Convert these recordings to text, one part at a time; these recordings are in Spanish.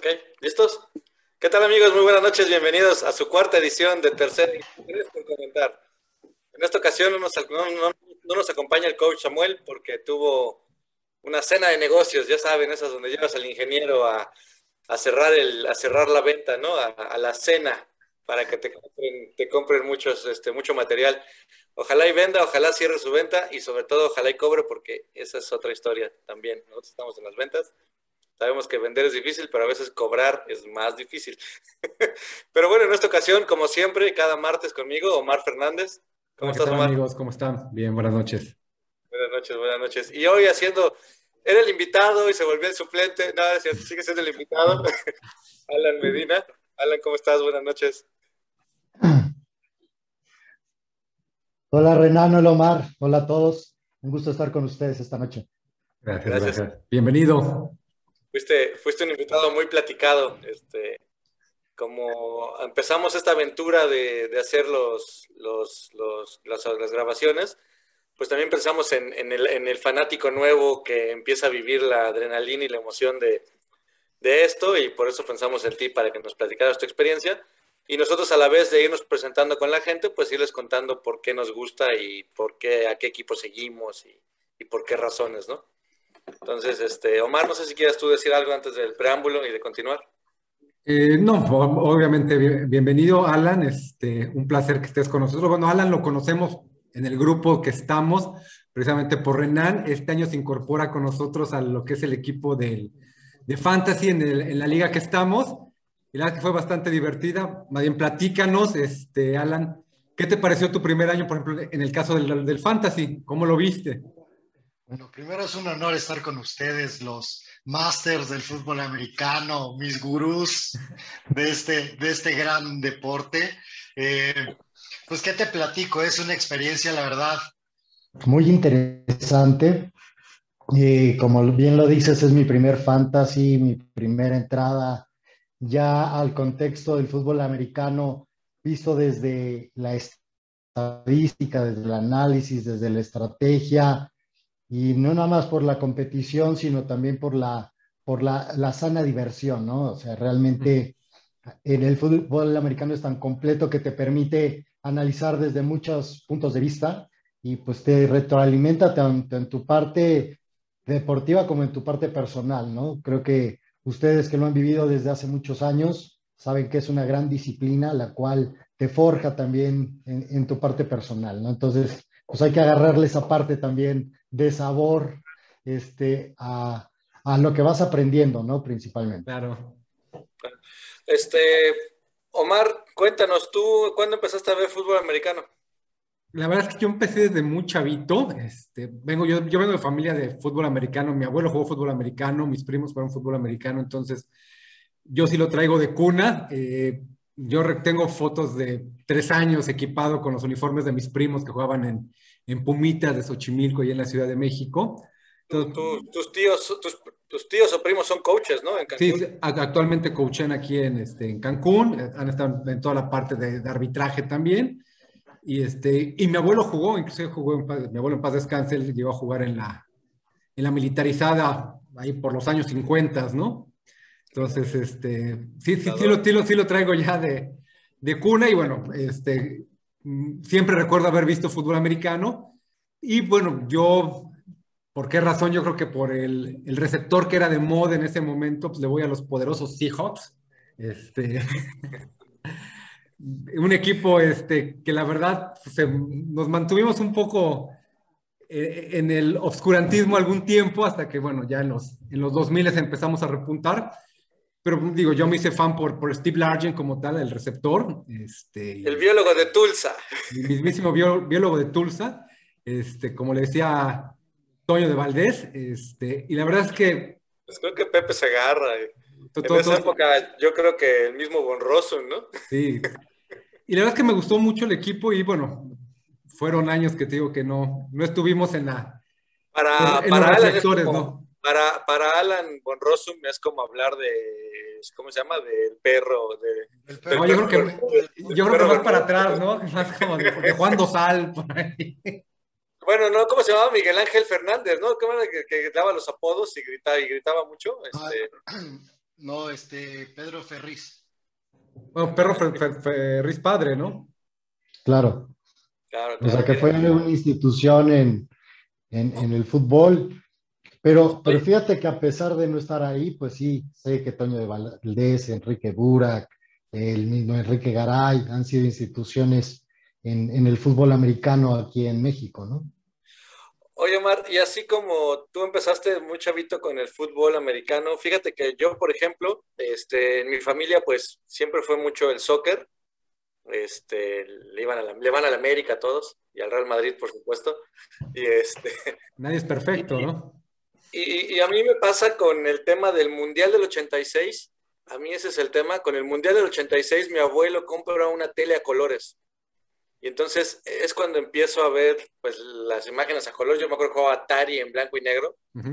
Ok, ¿listos? ¿Qué tal, amigos? Muy buenas noches, bienvenidos a su cuarta edición de Tercer Interés por Comentar. En esta ocasión no nos acompaña el coach Samuel porque tuvo una cena de negocios, ya saben, esas donde llevas al ingeniero a cerrar la venta, ¿no? A la cena para que te compren mucho material. Ojalá y venda, ojalá cierre su venta y sobre todo ojalá y cobre porque esa es otra historia también. Nosotros estamos en las ventas. Sabemos que vender es difícil, pero a veces cobrar es más difícil. Pero bueno, en esta ocasión, como siempre, cada martes conmigo, Omar Fernández. ¿Cómo Hola, ¿qué estás, tal Omar? amigos? ¿Cómo están? Bien, buenas noches. Buenas noches, buenas noches. Y hoy era el invitado y se volvió el suplente. No, es cierto, sigue siendo el invitado. Alan Medina. Alan, ¿cómo estás? Buenas noches. Hola Renan, hola Omar, hola a todos. Un gusto estar con ustedes esta noche. Gracias, Gracias. gracias. Bienvenido. Fuiste un invitado muy platicado. Como empezamos esta aventura de hacer las grabaciones, pues también pensamos en el fanático nuevo que empieza a vivir la adrenalina y la emoción de esto, y por eso pensamos en ti para que nos platicaras tu experiencia. Y nosotros, a la vez de irnos presentando con la gente, pues irles contando por qué nos gusta y a qué equipo seguimos y por qué razones, ¿no? Entonces, Omar, no sé si quieras tú decir algo antes del preámbulo y de continuar. No, obviamente, bienvenido, Alan. Un placer que estés con nosotros. Bueno, Alan lo conocemos en el grupo que estamos, precisamente por Renan. Este año se incorpora con nosotros a lo que es el equipo de Fantasy en la liga que estamos. Y la verdad que fue bastante divertida. Más bien, platícanos, Alan, ¿qué te pareció tu primer año, por ejemplo, en el caso del Fantasy? ¿Cómo lo viste? Bueno, primero es un honor estar con ustedes, los masters del fútbol americano, mis gurús de este gran deporte. Eh, pues, ¿qué te platico? Es una experiencia, la verdad, muy interesante. Como bien lo dices, es mi primer fantasy, mi primera entrada ya al contexto del fútbol americano, visto desde la estadística, desde el análisis, desde la estrategia, y no nada más por la competición, sino también por la sana diversión, ¿no? O sea, realmente en el fútbol americano es tan completo que te permite analizar desde muchos puntos de vista y pues te retroalimenta tanto en tu parte deportiva como en tu parte personal, ¿no? Creo que ustedes que lo han vivido desde hace muchos años saben que es una gran disciplina la cual te forja también en tu parte personal, ¿no? Entonces, pues hay que agarrarle esa parte también de sabor a lo que vas aprendiendo, ¿no? Principalmente. Claro. Este, Omar, cuéntanos, ¿tú cuándo empezaste a ver fútbol americano? La verdad es que yo empecé desde muy chavito. Yo vengo de familia de fútbol americano. Mi abuelo jugó fútbol americano, mis primos jugaron fútbol americano, entonces yo sí lo traigo de cuna. Tengo fotos de 3 años equipado con los uniformes de mis primos que jugaban en Pumitas de Xochimilco y en la Ciudad de México. Entonces, Tus tíos o primos son coaches, ¿no? En sí, Cancún. actualmente coachan aquí en Cancún. Han estado en toda la parte de arbitraje también. Y mi abuelo jugó, inclusive mi abuelo en paz descanse, él llegó a jugar en la militarizada, ahí por los años 50, ¿no? Entonces, sí lo traigo ya de cuna y bueno, siempre recuerdo haber visto fútbol americano y bueno, ¿por qué razón? Yo creo que por el receptor que era de moda en ese momento, pues le voy a los poderosos Seahawks. Este, un equipo que la verdad nos mantuvimos un poco en el obscurantismo algún tiempo hasta que, bueno, ya en los 2000 empezamos a repuntar. Pero digo, yo me hice fan por Steve Largent como tal, el receptor, El biólogo de Tulsa. el mismísimo biólogo de Tulsa, como le decía Toño de Valdés, y la verdad es que Pues creo que Pepe Segarra. En esa todos, época, yo creo que el mismo Von Rossum, ¿no? sí. Y la verdad es que me gustó mucho el equipo y bueno, fueron años que te digo que no estuvimos en los Para Alan es reflectores, como, ¿no? para Alan Von Rossum es como hablar ¿cómo se llama? Del perro, El del No, perro, yo perro, creo que, del yo creo que perro más para Bermúdez. atrás, ¿no? Más como de Juan Dosal, por ahí. Bueno, no, ¿cómo se llamaba? Miguel Ángel Fernández, ¿no? ¿Cómo era que daba los apodos y gritaba mucho? ah, No, Pedro Ferriz. Bueno, Perro Ferriz padre, ¿no? Claro. Claro, O sea, claro. que fue una institución en el fútbol. Pero Oye, fíjate que a pesar de no estar ahí, pues sí, sé que Toño de Valdés, Enrique Burak, el mismo Enrique Garay han sido instituciones en el fútbol americano aquí en México, ¿no? oye, Omar, y así como tú empezaste muy chavito con el fútbol americano, fíjate que yo, por ejemplo, en mi familia, pues siempre fue mucho el soccer. Le van a la América todos y al Real Madrid, por supuesto. Y Nadie es perfecto, y, ¿no? y a mí me pasa con el tema del Mundial del 86. A mí ese es el tema. Con el Mundial del 86, mi abuelo compra una tele a colores. Y entonces es cuando empiezo a ver pues las imágenes a color. Yo me acuerdo que jugaba Atari en blanco y negro. Ujú.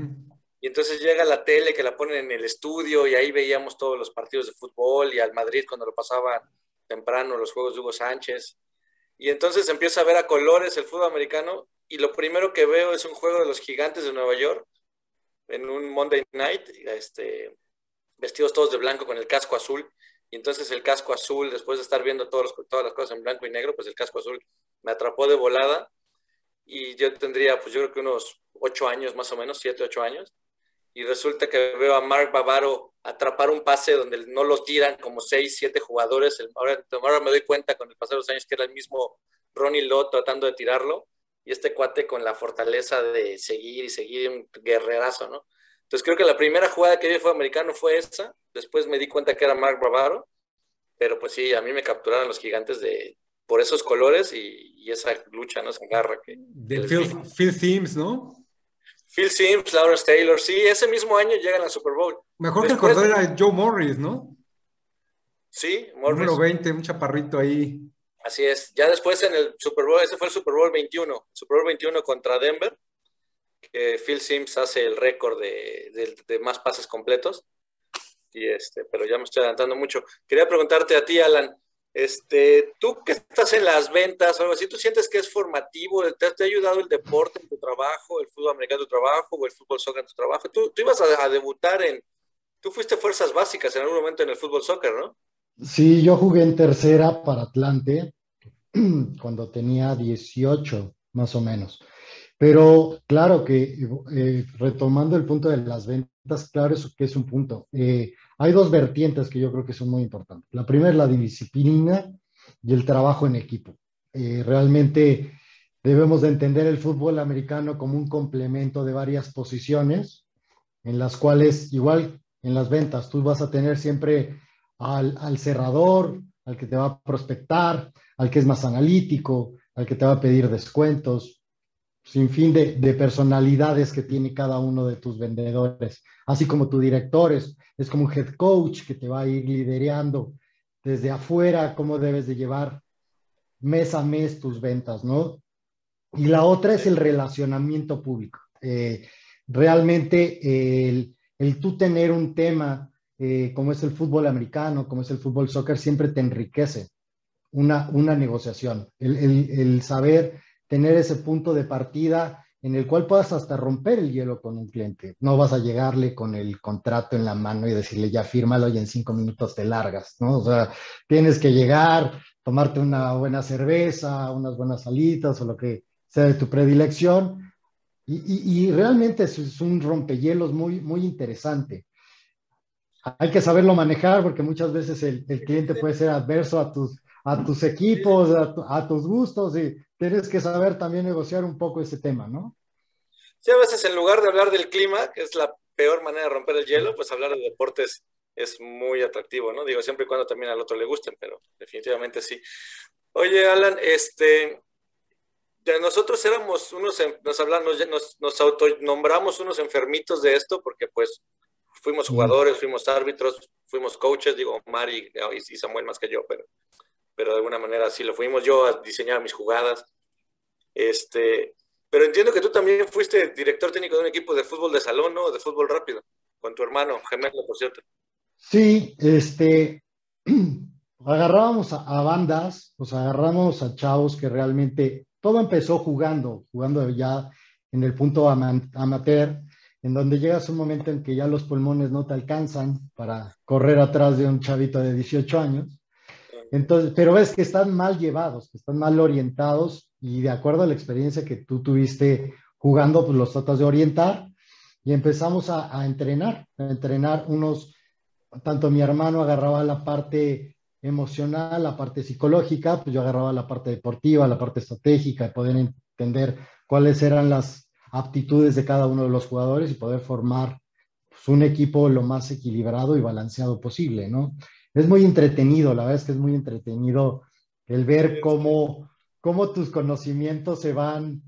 Y entonces llega la tele que la ponen en el estudio y ahí veíamos todos los partidos de fútbol y al Madrid cuando lo pasaban temprano los juegos de Hugo Sánchez. Y entonces empiezo a ver a colores el fútbol americano y lo primero que veo es un juego de los Gigantes de Nueva York en un Monday Night, vestidos todos de blanco con el casco azul. Y entonces el casco azul, después de estar viendo todas las cosas en blanco y negro, pues el casco azul me atrapó de volada y yo tendría, pues yo creo que unos 8 años más o menos, 7, 8 años. Y resulta que veo a Mark Bavaro atrapar un pase donde no los tiran como 6, 7 jugadores. Ahora me doy cuenta con el pasar de los años que era el mismo Ronnie Lott tratando de tirarlo y este cuate con la fortaleza de seguir y seguir, un guerrerazo, ¿no? Entonces creo que la primera jugada que vi fue americano fue esa, después me di cuenta que era Mark Bavaro, pero pues sí, a mí me capturaron los Gigantes por esos colores y esa lucha, ¿no? Esa garra que De les vi. Phil Simms, ¿no? Phil Simms, Lawrence Taylor, sí, ese mismo año llegan al Super Bowl. Mejor que el Después, corredor era Joe Morris, ¿no? sí, Número Morris, 20, un chaparrito ahí. así es. Ya después en el Super Bowl, ese fue el Super Bowl 21, Super Bowl 21 contra Denver, que Phil Simms hace el récord de más pases completos. Pero ya me estoy adelantando mucho. Quería preguntarte a ti, Alan, tú que estás en las ventas o algo así, ¿tú sientes que es formativo? ¿Te ha ayudado el deporte en tu trabajo, el fútbol americano en tu trabajo o el fútbol soccer en tu trabajo? Tú ibas a debutar tú fuiste fuerzas básicas en algún momento en el fútbol soccer, ¿no? Sí, yo jugué en tercera para Atlante cuando tenía 18, más o menos. Pero claro que retomando el punto de las ventas, claro eso que es un punto. Hay dos vertientes que yo creo que son muy importantes. La primera es la disciplina y el trabajo en equipo. Realmente debemos de entender el fútbol americano como un complemento de varias posiciones en las cuales, igual en las ventas, tú vas a tener siempre al cerrador, al que te va a prospectar, al que es más analítico, al que te va a pedir descuentos, sin fin de personalidades que tiene cada uno de tus vendedores, así como tu director es como un head coach que te va a ir liderando desde afuera cómo debes de llevar mes a mes tus ventas, ¿no? Y la otra es Sí. el relacionamiento público. Realmente el tú tener un tema como es el fútbol americano, como es el fútbol soccer, siempre te enriquece una negociación. El saber tener ese punto de partida en el cual puedas hasta romper el hielo con un cliente. No vas a llegarle con el contrato en la mano y decirle ya fírmalo y en 5 minutos te largas, ¿no? O sea, tienes que llegar, tomarte una buena cerveza, unas buenas salitas o lo que sea de tu predilección. Y realmente es un rompehielos muy, muy interesante. Hay que saberlo manejar porque muchas veces el cliente puede ser adverso a tus equipos, a tus gustos y tienes que saber también negociar un poco ese tema, ¿no? Sí, a veces en lugar de hablar del clima, que es la peor manera de romper el hielo, pues hablar de deportes es muy atractivo, ¿no? Digo, siempre y cuando también al otro le gusten, pero definitivamente sí. Oye, Alan, de nosotros éramos nos autonombramos unos enfermitos de esto, porque pues fuimos Mm. jugadores, fuimos árbitros, fuimos coaches, digo, Mari y Samuel más que yo, pero de alguna manera sí lo fuimos. Yo diseñaba mis jugadas. Pero entiendo que tú también fuiste director técnico de un equipo de fútbol de salón, ¿no? De fútbol rápido, con tu hermano gemelo, por cierto. Sí, agarrábamos a bandas, pues agarramos a chavos que realmente todo empezó jugando ya en el punto amateur. en donde llegas a un momento en que ya los pulmones no te alcanzan para correr atrás de un chavito de 18 años. Entonces, pero ves que están mal llevados, que están mal orientados y de acuerdo a la experiencia que tú tuviste jugando, pues los tratas de orientar y empezamos a entrenar unos, tanto mi hermano agarraba la parte emocional, la parte psicológica, pues yo agarraba la parte deportiva, la parte estratégica, de poder entender cuáles eran las aptitudes de cada uno de los jugadores y poder formar pues, un equipo lo más equilibrado y balanceado posible, ¿no? Es muy entretenido, la verdad es que es muy entretenido el ver cómo tus conocimientos se van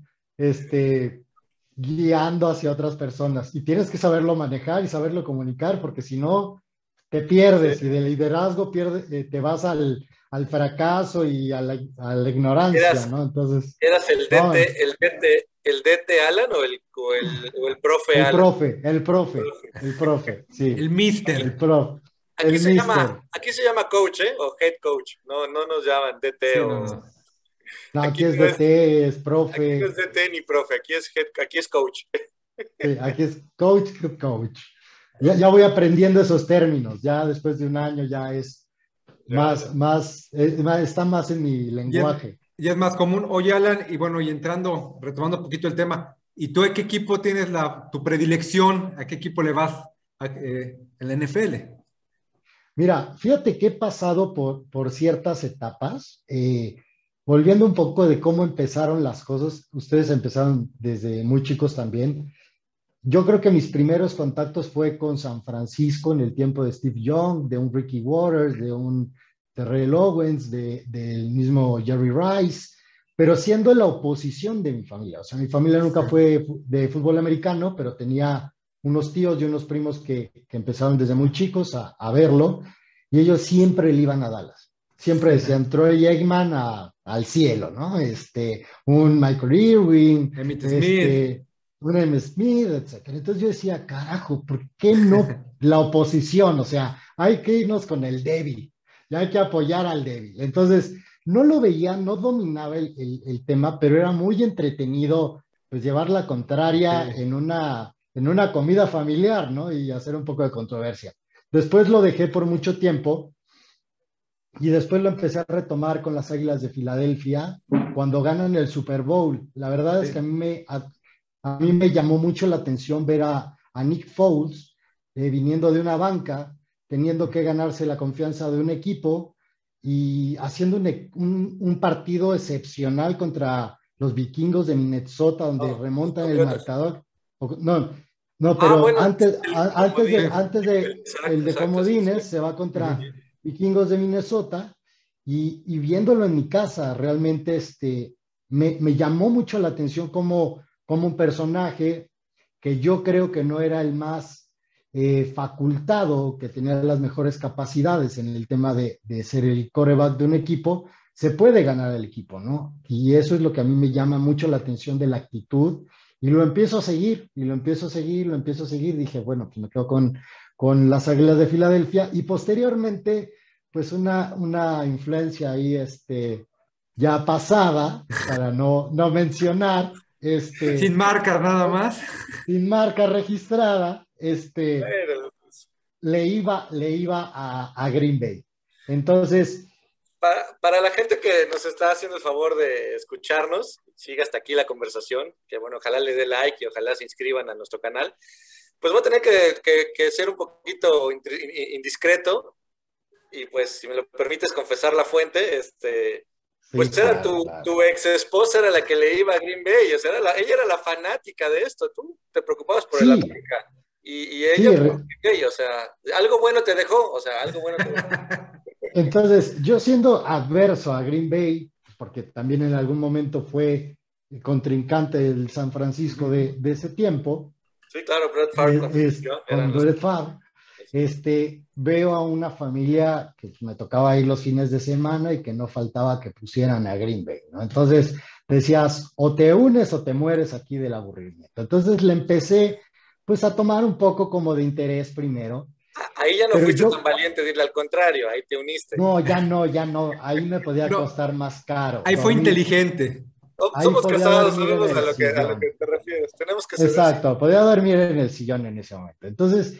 guiando hacia otras personas y tienes que saberlo manejar y saberlo comunicar porque si no te pierdes y de liderazgo te vas al fracaso y a la ignorancia, ¿no? Entonces, ¿Eras el no, DT, el DT Alan o el profe Alan? el profe, sí, El mister. el profe, Aquí el mister. aquí se llama coach, ¿eh? O head coach. No, no nos llaman DT Sí, no, o... no. No, Aquí aquí es no es, DT, es aquí no es profe, DT ni profe, aquí es coach. sí, aquí es coach. Ya voy aprendiendo esos términos, ya después de un año ya es Claro. está más en mi Y es, lenguaje. y es más común. Oye, Alan, y bueno, y entrando, retomando un poquito el tema, ¿y tú a qué equipo tienes tu predilección? ¿A qué equipo le vas en la NFL? Mira, fíjate que he pasado por ciertas etapas, volviendo un poco de cómo empezaron las cosas, ustedes empezaron desde muy chicos también. Yo creo que mis primeros contactos fue con San Francisco en el tiempo de Steve Young, de un Ricky Waters, de un Terrell Owens, del mismo Jerry Rice, pero siendo la oposición de mi familia. O sea, mi familia nunca fue de fútbol americano, pero tenía unos tíos y unos primos que empezaron desde muy chicos a verlo, y ellos siempre le iban a Dallas. Siempre decían Troy Aikman al cielo, ¿no? Un Michael Irving, Emmitt Smith. un M. Smith, etcétera. Entonces yo decía, carajo, ¿por qué no la oposición? O sea, hay que irnos con el débil, ya hay que apoyar al débil. Entonces, no lo veía, no dominaba el tema, pero era muy entretenido pues llevar la contraria Sí. en una comida familiar, ¿no? Y hacer un poco de controversia. Después lo dejé por mucho tiempo y después lo empecé a retomar con las Águilas de Filadelfia cuando ganan el Super Bowl. La verdad es que Sí. a mí me llamó mucho la atención ver a Nick Foles viniendo de una banca, teniendo que ganarse la confianza de un equipo y haciendo un partido excepcional contra los vikingos de Minnesota, donde Oh, los remontan el Patriotas. marcador. No, no, pero Bueno, el comodín. antes de Exacto, el de exacto, sí, comodines sí. se va contra Ujú. vikingos de Minnesota y viéndolo en mi casa, realmente me llamó mucho la atención como un personaje que yo creo que no era el más facultado, que tenía las mejores capacidades en el tema de ser el quarterback de un equipo, se puede ganar el equipo, ¿no? Y eso es lo que a mí me llama mucho la atención de la actitud. Y lo empiezo a seguir, y lo empiezo a seguir, lo empiezo a seguir. Dije, bueno, pues me quedo con las Águilas de Filadelfia. Y posteriormente, pues una influencia ahí, ya pasada, para no mencionar, Sin marcar nada más. sin marca registrada, Bueno, le iba a Green Bay. Entonces, para la gente que nos está haciendo el favor de escucharnos, siga hasta aquí la conversación, que bueno, ojalá le dé like y ojalá se inscriban a nuestro canal, pues voy a tener que ser un poquito indiscreto y pues si me lo permites confesar la fuente, sí, pues era claro, claro. tu ex esposa era la que le iba a Green Bay, o sea, ella era la fanática de esto, tú te preocupabas por el Sí, América y sí, ella por Green Bay, o sea, algo bueno te dejó, o sea, algo bueno te dejó. entonces yo siendo adverso a Green Bay, porque también en algún momento fue el contrincante del San Francisco de ese tiempo, Sí, claro, Brett Favre contra yo, con eran los... Brett Favre, veo a una familia que me tocaba ir los fines de semana y que no faltaba que pusieran a Green Bay, ¿no? Entonces decías, o te unes o te mueres aquí del aburrimiento. Entonces le empecé pues a tomar un poco como de interés primero, Ahí ya no pero fuiste tan yo, valiente de irle al contrario, ahí te uniste. no, ya no, ahí me podía No, costar más caro, ahí no, a fue mí, inteligente. ahí Somos podía casados, dormir en sabemos el a lo sillón. que te refieres. Tenemos que ser así. Exacto, podía dormir en el sillón en ese momento. Entonces,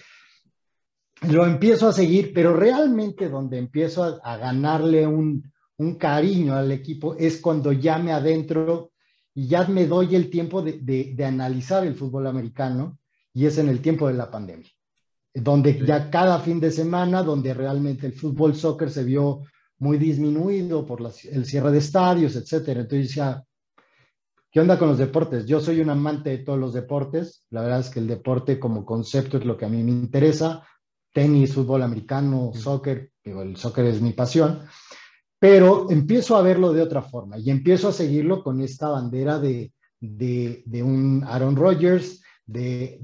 lo empiezo a seguir, pero realmente donde empiezo a ganarle un cariño al equipo es cuando ya me adentro y ya me doy el tiempo de analizar el fútbol americano, y es en el tiempo de la pandemia, donde ya cada fin de semana, donde realmente el fútbol soccer se vio muy disminuido por el cierre de estadios, etcétera. Entonces ya, ¿qué onda con los deportes? Yo soy un amante de todos los deportes. La verdad es que el deporte como concepto es lo que a mí me interesa. Tenis, fútbol americano, soccer, digo, el soccer es mi pasión, pero empiezo a verlo de otra forma y empiezo a seguirlo con esta bandera de un Aaron Rodgers, de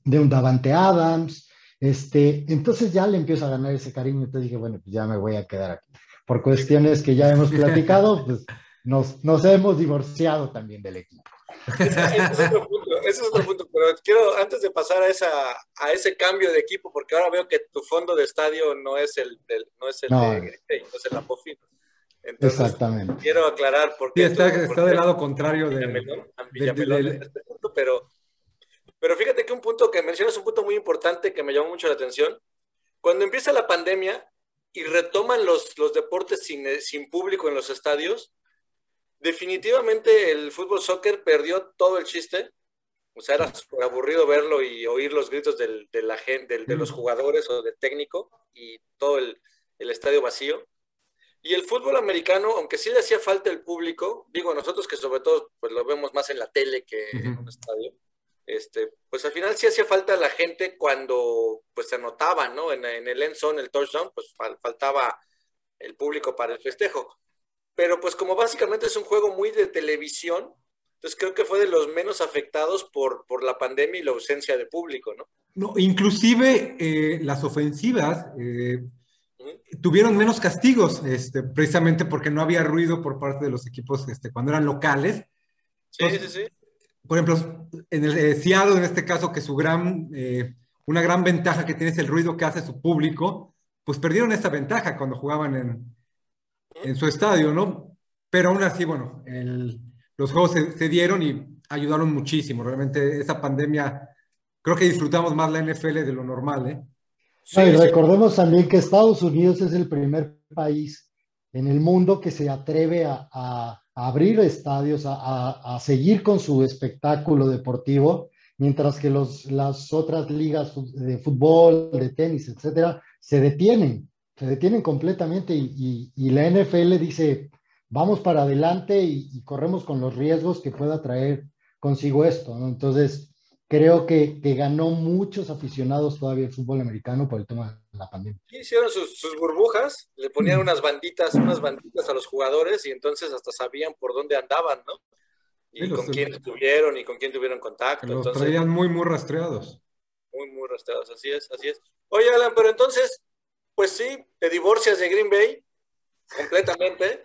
un Davante Adams. Entonces ya le empiezo a ganar ese cariño. Entonces dije, bueno, pues ya me voy a quedar aquí. Por cuestiones que ya hemos platicado, pues nos hemos divorciado también del equipo. Ese es otro punto, pero quiero, antes de pasar a ese cambio de equipo, porque ahora veo que tu fondo de estadio no es no es el No, de Green Bay, no es el Apofino. Entonces, exactamente. quiero aclarar por Sí, qué está del lado contrario Villamelón en este punto, pero fíjate que un punto que mencionas, un punto muy importante que me llamó mucho la atención. Cuando empieza la pandemia y retoman los deportes sin público en los estadios, definitivamente el fútbol soccer perdió todo el chiste. O sea, era súper aburrido verlo y oír los gritos de la gente, de los jugadores o del técnico y todo el estadio vacío. Y el fútbol americano, aunque sí le hacía falta el público, digo, nosotros que sobre todo pues lo vemos más en la tele que en un estadio, pues al final sí hacía falta la gente cuando pues se anotaba, ¿no? En el end zone, el touchdown, pues faltaba el público para el festejo. Pero pues como básicamente es un juego muy de televisión, entonces creo que fue de los menos afectados por la pandemia y la ausencia de público, ¿no? No, inclusive las ofensivas tuvieron menos castigos, precisamente porque no había ruido por parte de los equipos cuando eran locales. Sí, Entonces, sí, sí. por ejemplo, en el Seattle, en este caso, que una gran ventaja que tiene es el ruido que hace su público, pues perdieron esa ventaja cuando jugaban en su estadio, ¿no? Pero aún así, bueno, los juegos se dieron y ayudaron muchísimo. Realmente esa pandemia, creo que disfrutamos más la NFL de lo normal, ¿eh? No, y Sí, sí. recordemos también que Estados Unidos es el primer país en el mundo que se atreve a abrir estadios, a seguir con su espectáculo deportivo, mientras que las otras ligas de fútbol, de tenis, etcétera, se detienen completamente y la NFL dice, vamos para adelante y corremos con los riesgos que pueda traer consigo esto, ¿no? Entonces, creo que ganó muchos aficionados todavía el fútbol americano por el tema de la pandemia. Hicieron sus burbujas, le ponían unas banditas a los jugadores y entonces hasta sabían por dónde andaban, ¿no? Sí, Y con quién estuvieron y con quién tuvieron contacto. los Entonces, traían muy, muy rastreados. muy, muy rastreados, así es, así es. Oye, Alan, pero entonces, pues sí, te divorcias de Green Bay completamente,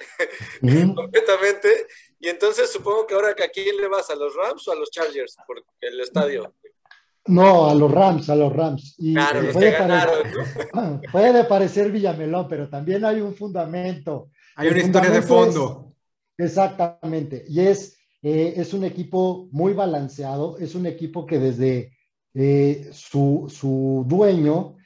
completamente. Y entonces supongo que ahora, ¿a quién le vas? ¿A los Rams o a los Chargers? Por el estadio. No, a los Rams, a los Rams. Claro, Y los que ganaron, ¿no? puede parecer Villamelón, pero también hay un fundamento. Hay El una historia de fundamento fondo. exactamente. Y es un equipo muy balanceado, es un equipo que desde su dueño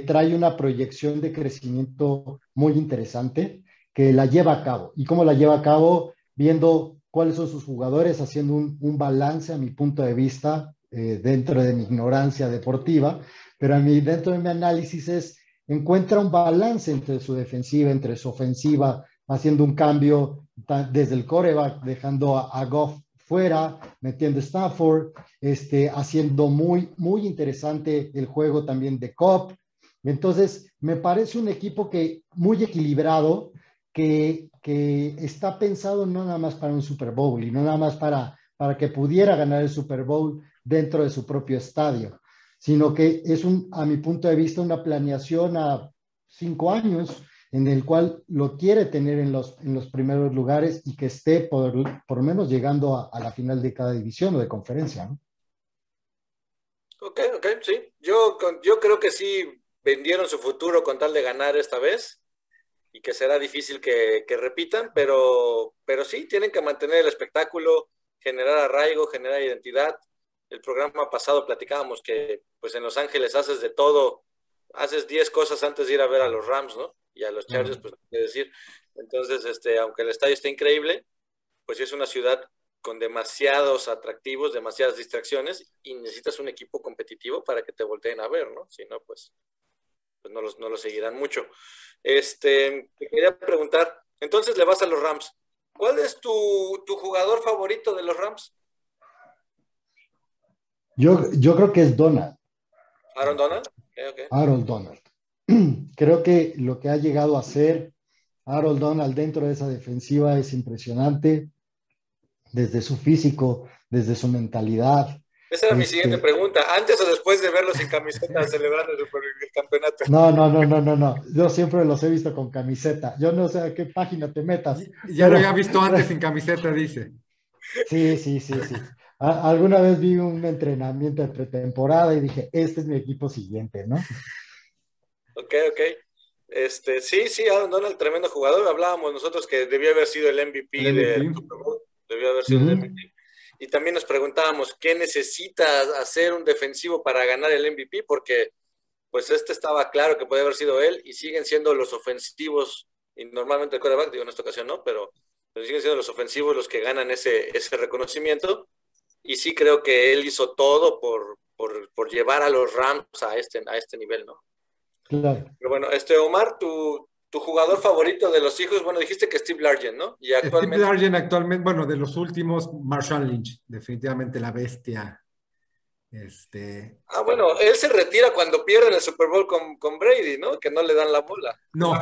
trae una proyección de crecimiento muy interesante que la lleva a cabo. ¿Y cómo la lleva a cabo? Viendo cuáles son sus jugadores, haciendo un balance a mi punto de vista dentro de mi ignorancia deportiva, pero dentro de mi análisis encuentra un balance entre su defensiva, entre su ofensiva, haciendo un cambio desde el quarterback, dejando a Goff fuera, metiendo Stafford, haciendo muy, muy interesante el juego también de Cobb. Entonces, me parece un equipo muy equilibrado, que está pensado no nada más para un Super Bowl y no nada más para que pudiera ganar el Super Bowl dentro de su propio estadio, sino que es a mi punto de vista, una planeación a 5 años en el cual lo quiere tener en los primeros lugares y que esté por lo menos llegando a la final de cada división o de conferencia, ¿no? Ok, sí. Yo creo que sí vendieron su futuro con tal de ganar esta vez. y que será difícil que repitan, pero sí, tienen que mantener el espectáculo, generar arraigo, generar identidad. El programa pasado platicábamos que pues en Los Ángeles haces de todo, haces 10 cosas antes de ir a ver a los Rams, ¿no? Y a los Chargers, pues, qué decir. Entonces, aunque el estadio esté increíble, pues es una ciudad con demasiados atractivos, demasiadas distracciones, y necesitas un equipo competitivo para que te volteen a ver, ¿no? Si no, pues no los seguirán mucho. Te quería preguntar, entonces le vas a los Rams. ¿Cuál es tu jugador favorito de los Rams? Yo creo que es Donald. ¿Aaron Donald? Okay. Aaron Donald. Creo que lo que ha llegado a hacer Aaron Donald dentro de esa defensiva es impresionante, desde su físico, desde su mentalidad. Esa era mi siguiente pregunta. ¿Antes o después de verlos sin camiseta celebrando el campeonato? No. Yo siempre los he visto con camiseta. Yo no sé a qué página te metas. Ya lo había visto antes sin camiseta, dice. Sí. Alguna vez vi un entrenamiento de pretemporada y dije, este es mi equipo siguiente, ¿no? Ok. Sí, Aaron Donald, tremendo jugador. Hablábamos nosotros que debió haber sido el MVP del Super Bowl. Debió haber sido el MVP. Y también nos preguntábamos, ¿qué necesita hacer un defensivo para ganar el MVP? Porque pues estaba claro que puede haber sido él, y siguen siendo los ofensivos, y normalmente el quarterback, digo en esta ocasión no, pero siguen siendo los ofensivos los que ganan ese reconocimiento. Y sí creo que él hizo todo por llevar a los Rams a este nivel, ¿no? Claro. Pero bueno, Omar, tu jugador favorito de los hijos, bueno, dijiste que Steve Largent, ¿no? Y Steve Largent actualmente, bueno, de los últimos, Marshawn Lynch, definitivamente la bestia. Bueno, él se retira cuando pierden el Super Bowl con Brady, ¿no? Que no le dan la bola. No,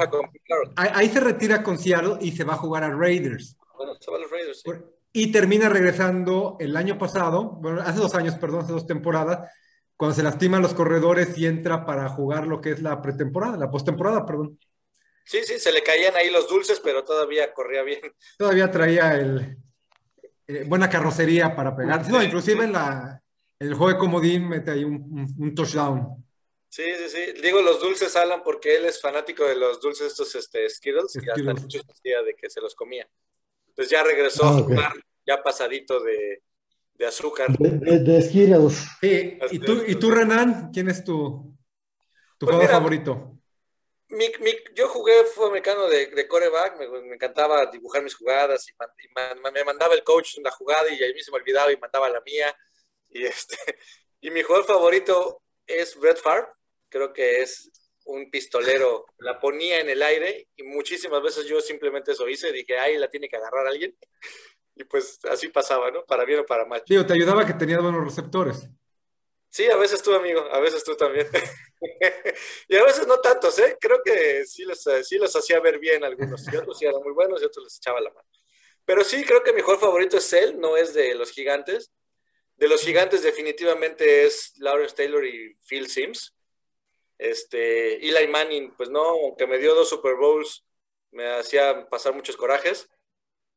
ahí se retira con Seattle y se va a jugar a Raiders. Bueno, se va a los Raiders, sí. Y termina regresando el año pasado, bueno, hace 2 años, perdón, hace 2 temporadas, cuando se lastiman los corredores y entra para jugar lo que es la pretemporada, la postemporada, perdón. Sí, se le caían ahí los dulces, pero todavía corría bien. Todavía traía buena carrocería para pegar. No, inclusive en el juego de comodín mete ahí un touchdown. Sí. Digo los dulces, Alan, porque él es fanático de los dulces estos Skittles, y hasta mucho decía de que se los comía. Entonces ya regresó a jugar, ya pasadito de azúcar. De Skittles. Sí. ¿Y tú, Renan? ¿Quién es tu jugador favorito? Yo jugué fútbol americano de quarterback, me encantaba dibujar mis jugadas, y me mandaba el coach la jugada y a mí se me olvidaba y mandaba la mía. Y mi jugador favorito es Brett Favre. Creo que es un pistolero, la ponía en el aire y muchísimas veces yo simplemente eso hice, dije, ahí la tiene que agarrar alguien, y pues así pasaba, ¿no? Para bien o para mal. Digo, te ayudaba que tenías buenos receptores. Sí, a veces tú, amigo, a veces tú también. Y a veces no tantos, ¿eh? Creo que sí los hacía ver bien algunos, y otros sí eran muy buenos y otros les echaba la mano. Pero sí, creo que mi jugador favorito es él, no es de los Gigantes. De los Gigantes definitivamente es Lawrence Taylor y Phil Simms. Eli Manning, pues no, aunque me dio 2 Super Bowls, me hacía pasar muchos corajes.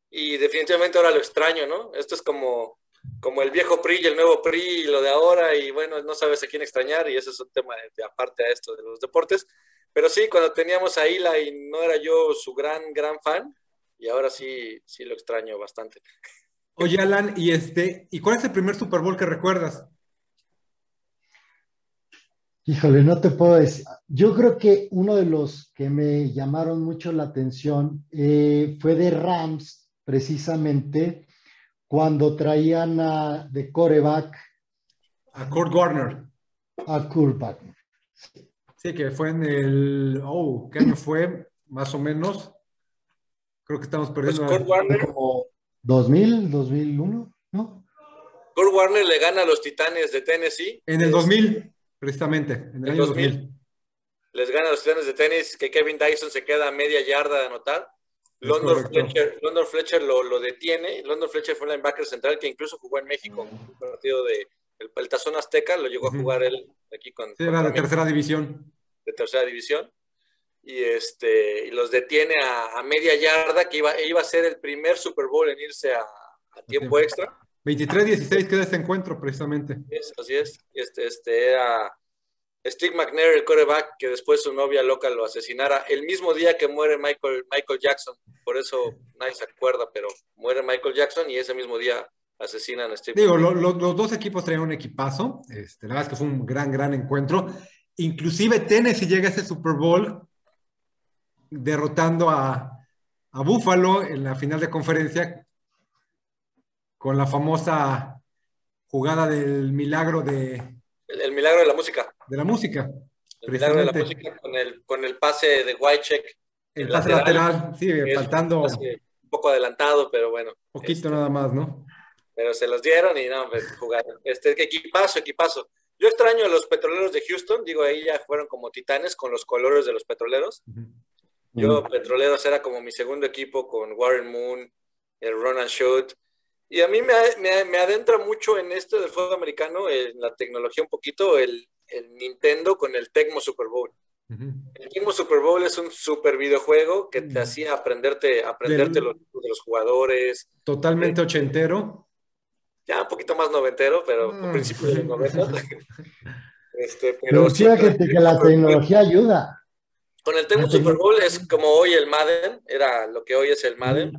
Y definitivamente ahora lo extraño, ¿no? Esto es como el viejo PRI y el nuevo PRI y lo de ahora, y bueno, no sabes a quién extrañar, y ese es un tema de aparte a esto de los deportes. Pero sí, cuando teníamos a Eli, no era yo su gran fan, y ahora sí lo extraño bastante. Oye, Alan, ¿y cuál es el primer Super Bowl que recuerdas? Híjole, no te puedo decir. Yo creo que uno de los que me llamaron mucho la atención fue de Rams, precisamente, cuando traían de quarterback a Kurt Warner. A Kurt Warner. Sí, que fue ¿qué año fue? Más o menos. Creo que estamos perdiendo. Pues Kurt Warner, como 2000, 2001, ¿no? Kurt Warner le gana a los Titanes de Tennessee. En el 2000, precisamente, en el año 2000. Les gana a los Titanes de Tennessee, que Kevin Dyson se queda a media yarda de anotar. London Fletcher lo detiene. London Fletcher fue un linebacker central que incluso jugó en México un partido el Tazón Azteca, lo llegó a jugar él aquí con... Sí, era de tercera división. De tercera división. Y los detiene a media yarda, que iba a ser el primer Super Bowl en irse a tiempo extra. 23-16 queda este encuentro, precisamente. Así es. Era Steve McNair, el quarterback, que después su novia loca lo asesinara el mismo día que muere Michael Jackson. Por eso nadie se acuerda, pero muere Michael Jackson y ese mismo día asesinan a Steve Digo, McNair. los dos equipos traían un equipazo. La verdad es que fue un gran encuentro. Inclusive Tennessee llega a ese Super Bowl derrotando a Buffalo en la final de conferencia con la famosa jugada del milagro El milagro de la música. de la música, El milagro de la precisamente. música con el pase de Wycheck El en pase lateral. lateral, sí, Es faltando un pase un poco adelantado, pero bueno. poquito nada más, ¿no? Pero se los dieron y no, pues, jugaron. Equipazo. Yo extraño a los petroleros de Houston, digo, ahí ya fueron como titanes con los colores de los petroleros. Yo, Petroleros, era como mi segundo equipo con Warren Moon, el Run and Shoot. Y a mí me adentra mucho en esto del fútbol americano, en la tecnología un poquito, el Nintendo con el Tecmo Super Bowl. El Tecmo Super Bowl es un super videojuego que te hacía aprenderte los jugadores. Totalmente ochentero. Ya un poquito más noventero, pero a principios de los 90. Pero Sí, fíjate que la tecnología ayuda. con el Tecmo Super Bowl es como hoy el Madden, era lo que hoy es el Madden,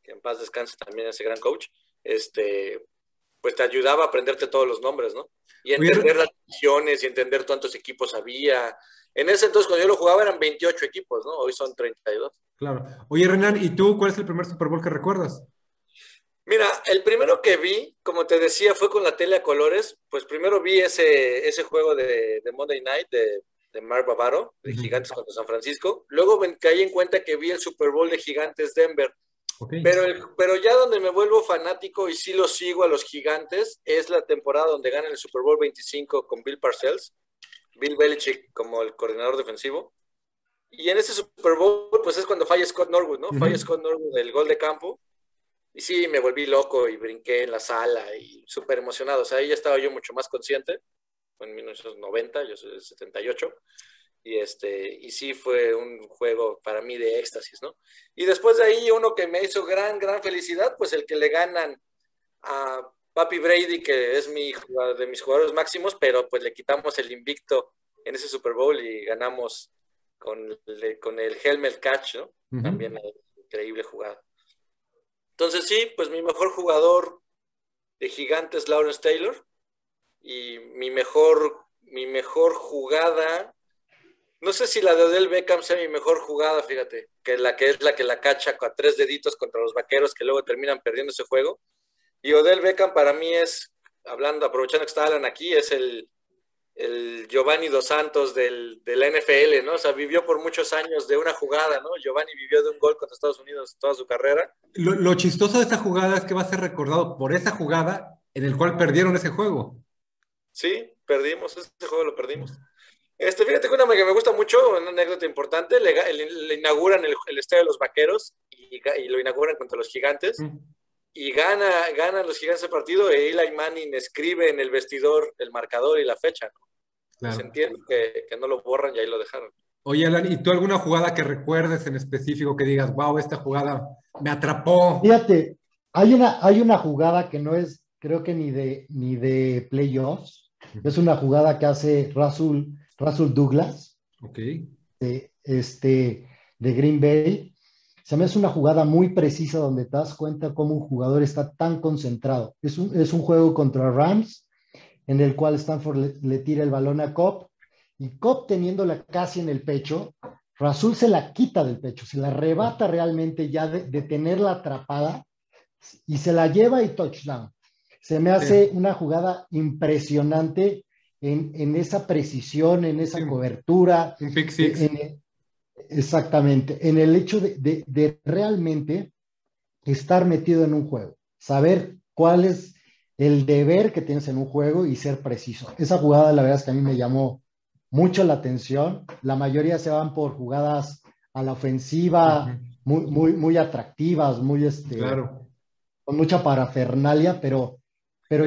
que en paz descanse también ese gran coach, pues te ayudaba a aprenderte todos los nombres, ¿no? Y entender las divisiones y entender cuántos equipos había. En ese entonces, cuando yo lo jugaba, eran 28 equipos, ¿no? Hoy son 32. Claro. Oye, Renan, ¿y tú cuál es el primer Super Bowl que recuerdas? Mira, el primero que vi, como te decía, fue con la tele a colores. Pues primero vi ese juego de Monday Night de Mark Bavaro, de Gigantes contra San Francisco. Luego caí en cuenta que vi el Super Bowl de Gigantes Denver. Okay. Pero ya donde me vuelvo fanático y sí lo sigo a los Gigantes es la temporada donde ganan el Super Bowl 25 con Bill Parcells, Bill Belichick como el coordinador defensivo. Y en ese Super Bowl, pues es cuando falla Scott Norwood, ¿no? Falla Scott Norwood el gol de campo. Y sí, me volví loco y brinqué en la sala y súper emocionado. O sea, ahí ya estaba yo mucho más consciente. En 1990, yo soy del 78. Y sí fue un juego para mí de éxtasis, ¿no? Y después de ahí uno que me hizo gran felicidad, pues el que le ganan a Papi Brady, que es de mis jugadores máximos, pero pues le quitamos el invicto en ese Super Bowl y ganamos con el helmet catch, ¿no? También increíble jugada. Entonces sí, pues mi mejor jugador de Gigantes, Lawrence Taylor, y mi mejor jugada, no sé si la de Odell Beckham sea mi mejor jugada, fíjate, que es la que la cacha a 3 deditos contra los Vaqueros que luego terminan perdiendo ese juego. Y Odell Beckham para mí es, aprovechando que está Alan aquí, es el Giovanni Dos Santos del NFL, ¿no? O sea, vivió por muchos años de una jugada, ¿no? Giovanni vivió de un gol contra Estados Unidos toda su carrera. Lo chistoso de esta jugada es que va a ser recordado por esa jugada en el cual perdieron ese juego. Sí, perdimos, ese juego lo perdimos. Fíjate que una que me gusta mucho, una anécdota importante, le inauguran el estadio de los Vaqueros y lo inauguran contra los Gigantes. Y ganan los Gigantes el partido e Eli Manning escribe en el vestidor el marcador y la fecha, ¿no? Claro. Pues entiendo que no lo borran y ahí lo dejaron. Oye, Alan, ¿y tú alguna jugada que recuerdes en específico que digas, wow, esta jugada me atrapó? Fíjate, hay una jugada que no es, creo que ni de playoffs, es una jugada que hace Russell Douglas, de Green Bay. Se me hace una jugada muy precisa donde te das cuenta cómo un jugador está tan concentrado. Es un juego contra Rams en el cual Stanford le tira el balón a Cobb y Cobb teniéndola casi en el pecho, Rasul se la quita del pecho, se la arrebata realmente ya de tenerla atrapada y se la lleva y touchdown. Se me hace una jugada impresionante en esa precisión, en esa cobertura. Un pick six. Exactamente, en el hecho de realmente estar metido en un juego, saber cuál es el deber que tienes en un juego y ser preciso. Esa jugada, la verdad es que a mí me llamó mucho la atención. La mayoría se van por jugadas a la ofensiva, muy atractivas, claro, con mucha parafernalia, pero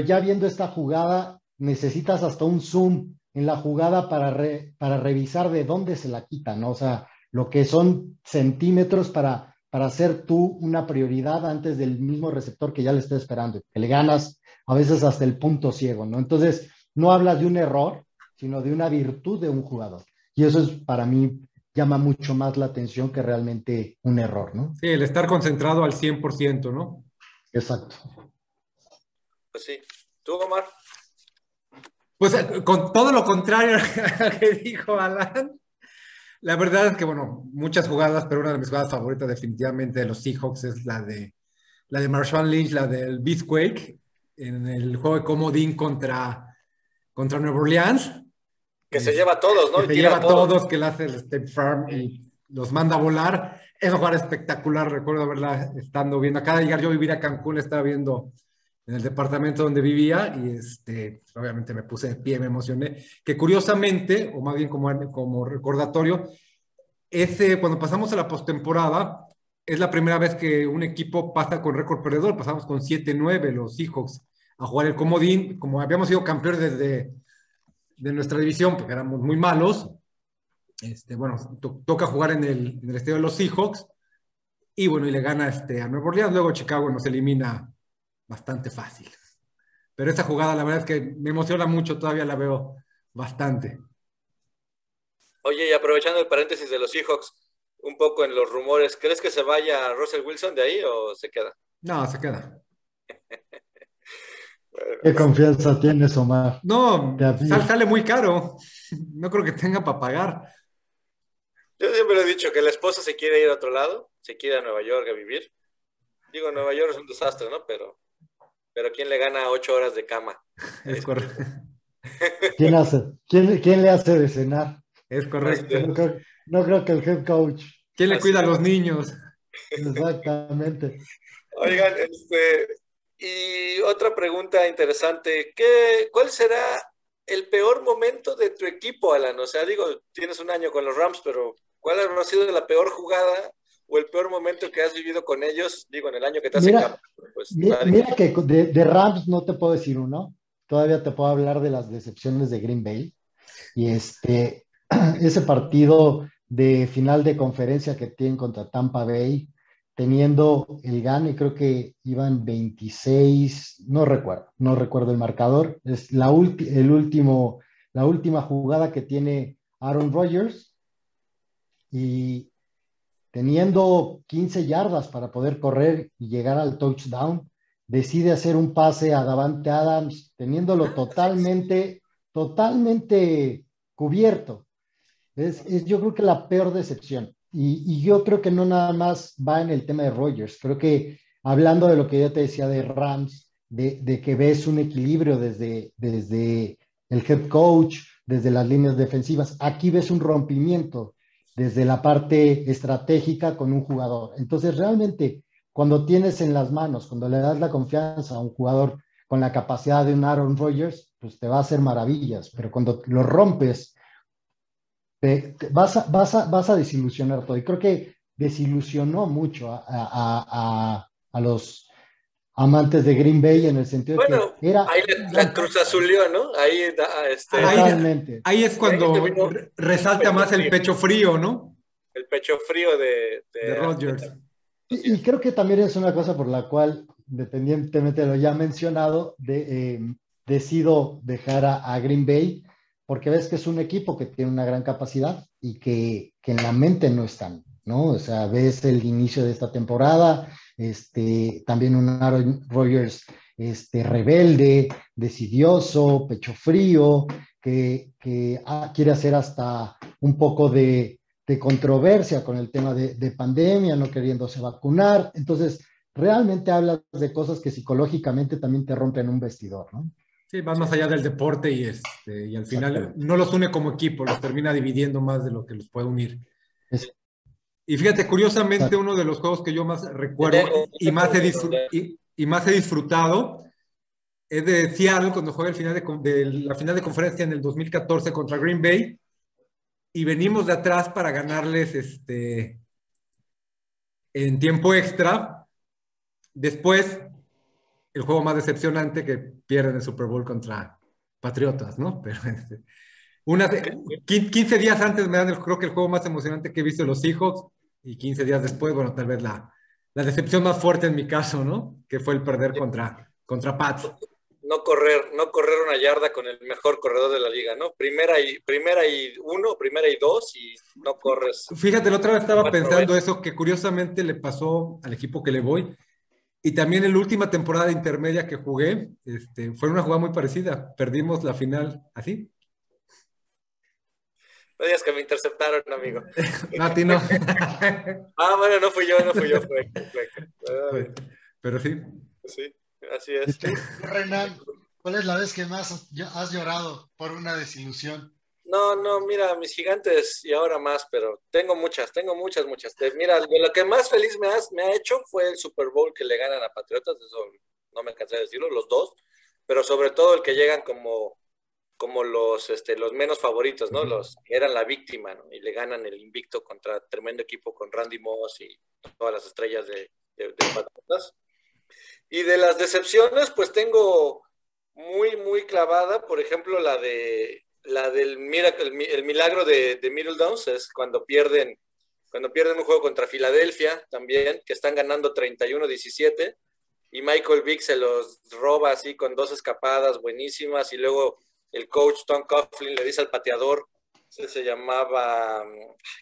ya viendo esta jugada, necesitas hasta un zoom en la jugada para revisar de dónde se la quitan, ¿no? O sea, lo que son centímetros para hacer tú una prioridad antes del mismo receptor que ya le está esperando, que le ganas a veces hasta el punto ciego, ¿no? Entonces, no hablas de un error, sino de una virtud de un jugador. Y eso es, para mí, llama mucho más la atención que realmente un error, ¿no? Sí, el estar concentrado al 100%, ¿no? Exacto. Pues sí. ¿Tú, Omar? Pues con todo lo contrario a lo que dijo Alan, la verdad es que, bueno, muchas jugadas, pero una de mis jugadas favoritas definitivamente de los Seahawks es la de Marshawn Lynch, la del Beastquake, en el juego de comodín contra Nueva Orleans. Que se lleva a todos, ¿no? Que Y se tira lleva a a todos. todos, que le hace el State Farm y los manda a volar. Esa jugada espectacular, recuerdo haberla estando viendo. Acá de llegar yo a vivir a Cancún, la estaba viendo en el departamento donde vivía y obviamente me puse de pie, me emocioné. Que curiosamente, o más bien como recordatorio, cuando pasamos a la postemporada, es la primera vez que un equipo pasa con récord perdedor. Pasamos con 7-9 los Seahawks a jugar el comodín. Como habíamos sido campeones de nuestra división, porque éramos muy malos, bueno, toca jugar en el estadio de los Seahawks, y bueno, y le gana a Nueva Orleans. Luego Chicago nos elimina bastante fácil. Pero esa jugada, la verdad es que me emociona mucho, todavía la veo bastante. Oye, y aprovechando el paréntesis de los Seahawks, un poco en los rumores, ¿crees que se vaya Russell Wilson de ahí o se queda? No, se queda. ¿Qué confianza tienes, Omar? No, Te sale muy caro. No creo que tenga para pagar. Yo siempre le he dicho que la esposa se quiere ir a otro lado, se quiere a Nueva York a vivir. Digo, Nueva York es un desastre, ¿no? Pero ¿quién le gana 8 horas de cama? Es correcto. ¿Quién le hace de cenar? Es correcto. No creo que el head coach. ¿Quién le Así cuida a es. los niños? Exactamente. Oigan, y otra pregunta interesante, ¿cuál será el peor momento de tu equipo, Alan? O sea, digo, tienes un año con los Rams, pero ¿cuál habrá sido la peor jugada o el peor momento que has vivido con ellos? Digo, en el año que te has Mira, campeón, pues está mira difícil. que de Rams no te puedo decir uno. Todavía te puedo hablar de las decepciones de Green Bay. Y ese partido de final de conferencia que tienen contra Tampa Bay, teniendo el gane, creo que iban 26, no recuerdo el marcador. Es la última jugada que tiene Aaron Rodgers y teniendo 15 yardas para poder correr y llegar al touchdown, decide hacer un pase a Davante Adams, teniéndolo totalmente cubierto. Yo creo que la peor decepción. Y yo creo que no nada más va en el tema de Rodgers. Creo que hablando de lo que yo te decía de Rams, de que ves un equilibrio desde el head coach, desde las líneas defensivas, aquí ves un rompimiento desde la parte estratégica con un jugador. Entonces, realmente, cuando tienes en las manos, cuando le das la confianza a un jugador con la capacidad de un Aaron Rodgers, pues te va a hacer maravillas, pero cuando lo rompes, vas a desilusionar todo. Y creo que desilusionó mucho a los amantes de Green Bay en el sentido de Bueno, que era ahí la Cruz Azulió, ¿no? totalmente. Ahí es y ahí cuando terminó resalta más el pecho frío, ¿no? el pecho frío De Rodgers. así Y es. creo que también es una cosa por la cual, independientemente de lo ya mencionado, decido dejar a Green Bay, porque ves que es un equipo que tiene una gran capacidad y que en la mente no están, ¿no? O sea, ves el inicio de esta temporada, también un Aaron Rodgers rebelde, decidioso, pecho frío, que quiere hacer hasta un poco de controversia con el tema de pandemia, no queriéndose vacunar. Entonces, realmente hablas de cosas que psicológicamente también te rompen un vestidor, ¿no? Sí, van más allá del deporte y al final no los une como equipo, los termina dividiendo más de lo que los puede unir. Es- Y fíjate, curiosamente, Exacto. uno de los juegos que yo más recuerdo y más he disfrutado es de Seattle cuando juega la final de conferencia en el 2014 contra Green Bay y venimos de atrás para ganarles en tiempo extra. Después, el juego más decepcionante que pierden el Super Bowl contra Patriotas, ¿no? Pero 15 días antes me dan creo que el juego más emocionante que he visto de los Seahawks y 15 días después, bueno, tal vez la decepción más fuerte en mi caso, ¿no? Que fue el perder contra Pats. no correr una yarda con el mejor corredor de la liga, ¿no? Primera y 1, primera y 2 y no corres. Fíjate, la otra vez estaba pensando eso, que curiosamente le pasó al equipo que le voy, y también en la última temporada intermedia que jugué, fue una jugada muy parecida. Perdimos la final así. No digas que me interceptaron, amigo. No, a ti no. Bueno, no fui yo, fue. Pero sí. Sí, así es. Renan, ¿cuál es la vez que más has llorado por una desilusión? No, mira, mis gigantes y ahora más, pero tengo muchas. Mira, de lo que más feliz me ha hecho fue el Super Bowl que le ganan a Patriotas, eso no me cansé de decirlo, los dos, pero sobre todo el que llegan como los menos favoritos, ¿no? Los que eran la víctima, ¿no? Y le ganan el invicto contra tremendo equipo con Randy Moss y todas las estrellas de Patriotas. Y de las decepciones, pues tengo muy, muy clavada, por ejemplo, la del el milagro de Middle Downs, es cuando pierden un juego contra Filadelfia también, que están ganando 31-17, y Michael Vick se los roba así con 2 escapadas buenísimas, y luego el coach Tom Coughlin le dice al pateador, se llamaba,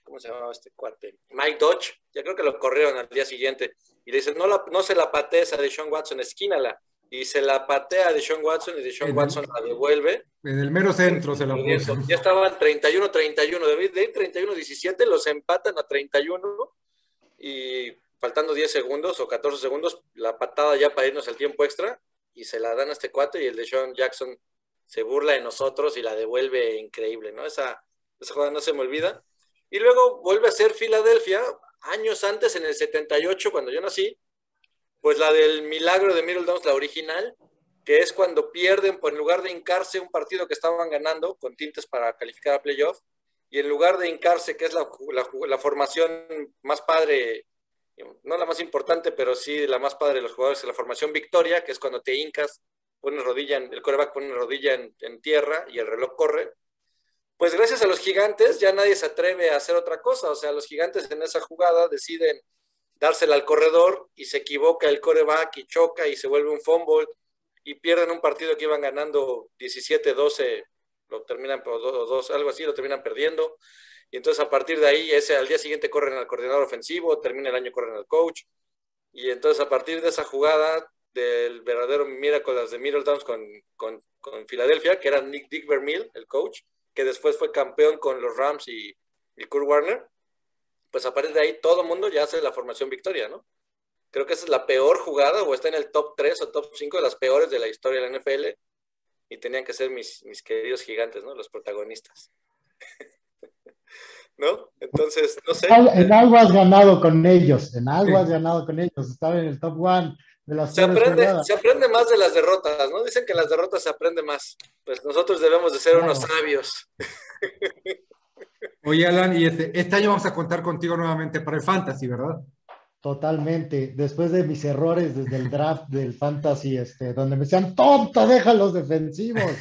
¿cómo se llamaba este cuate? Mike Dodge, ya creo que lo corrieron al día siguiente, y le dicen, no se la patees a Deshaun Watson, esquínala, y se la patea a Deshaun Watson, y Deshaun Watson la devuelve. En el mero centro se la puso. Ya estaban 31-31, de ir 31-17, los empatan a 31, y faltando 10 segundos o 14 segundos, la patada ya para irnos al tiempo extra, y se la dan a este cuate, y el Deshaun Jackson se burla de nosotros y la devuelve increíble, ¿no? Esa jugada no se me olvida. Y luego vuelve a ser Filadelfia, años antes, en el 78, cuando yo nací, pues la del milagro de Middle Downs, la original, que es cuando pierden, pues en lugar de hincarse un partido que estaban ganando, con tintes para calificar a playoff, y en lugar de hincarse, que es la formación más padre, no la más importante, pero sí la más padre de los jugadores, la formación victoria, que es cuando te hincas, el quarterback pone rodilla en tierra y el reloj corre, pues gracias a los gigantes ya nadie se atreve a hacer otra cosa. O sea, los gigantes en esa jugada deciden dársela al corredor y se equivoca el quarterback y choca y se vuelve un fumble y pierden un partido que iban ganando 17-12, lo terminan por 2, algo así, lo terminan perdiendo. Y entonces a partir de ahí, al día siguiente corren al coordinador ofensivo, termina el año corren al coach. Y entonces a partir de esa jugada del verdadero Miracle de Middle Downs con Filadelfia, que era Dick Vermeil, el coach, que después fue campeón con los Rams y Kurt Warner, pues a partir de ahí todo el mundo ya hace la formación victoria, ¿no? Creo que esa es la peor jugada, o está en el top 3 o top 5 de las peores de la historia de la NFL, y tenían que ser mis queridos gigantes, ¿no? Los protagonistas. ¿No? Entonces, no sé. En algo has ganado con ellos, estaban en el top 1 de las se aprende más de las derrotas, ¿no? Dicen que las derrotas se aprende más. Pues nosotros debemos de ser unos sabios. Oye, Alan, y este año vamos a contar contigo nuevamente para el Fantasy, ¿verdad? Totalmente. Después de mis errores desde el draft del Fantasy, donde me decían, tonto, deja los defensivos,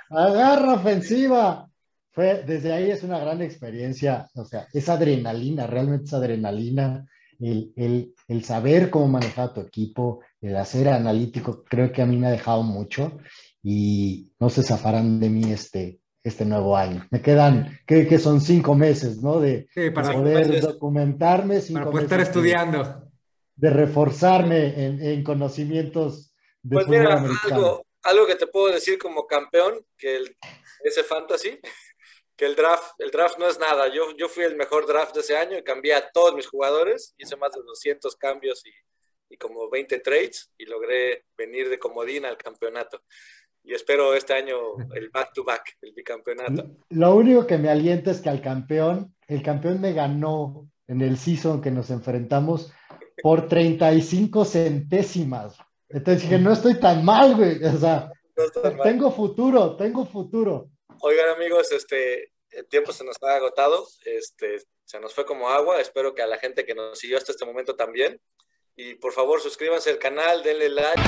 agarra ofensiva. Desde ahí es una gran experiencia, o sea, es adrenalina, realmente es adrenalina, el saber cómo manejar tu equipo, el hacer analítico, creo que a mí me ha dejado mucho y no se zafarán de mí este nuevo año. Me quedan, creo que son 5 meses, ¿no? Para poder documentarme, 5 para poder estar estudiando. De reforzarme en conocimientos de fútbol americano. Algo que te puedo decir como campeón, que ese fantasy, que el draft no es nada. Yo fui el mejor draft de ese año y cambié a todos mis jugadores, hice más de 200 cambios y como 20 trades y logré venir de comodín al campeonato. Y espero este año el back-to-back, el bicampeonato. Lo único que me alienta es que el campeón me ganó en el season que nos enfrentamos por 35 centésimas. Entonces dije, no estoy tan mal, güey. O sea, tengo futuro. Oigan, amigos, el tiempo se nos ha agotado, se nos fue como agua. Espero que a la gente que nos siguió hasta este momento también. Y por favor, suscríbanse al canal, denle like.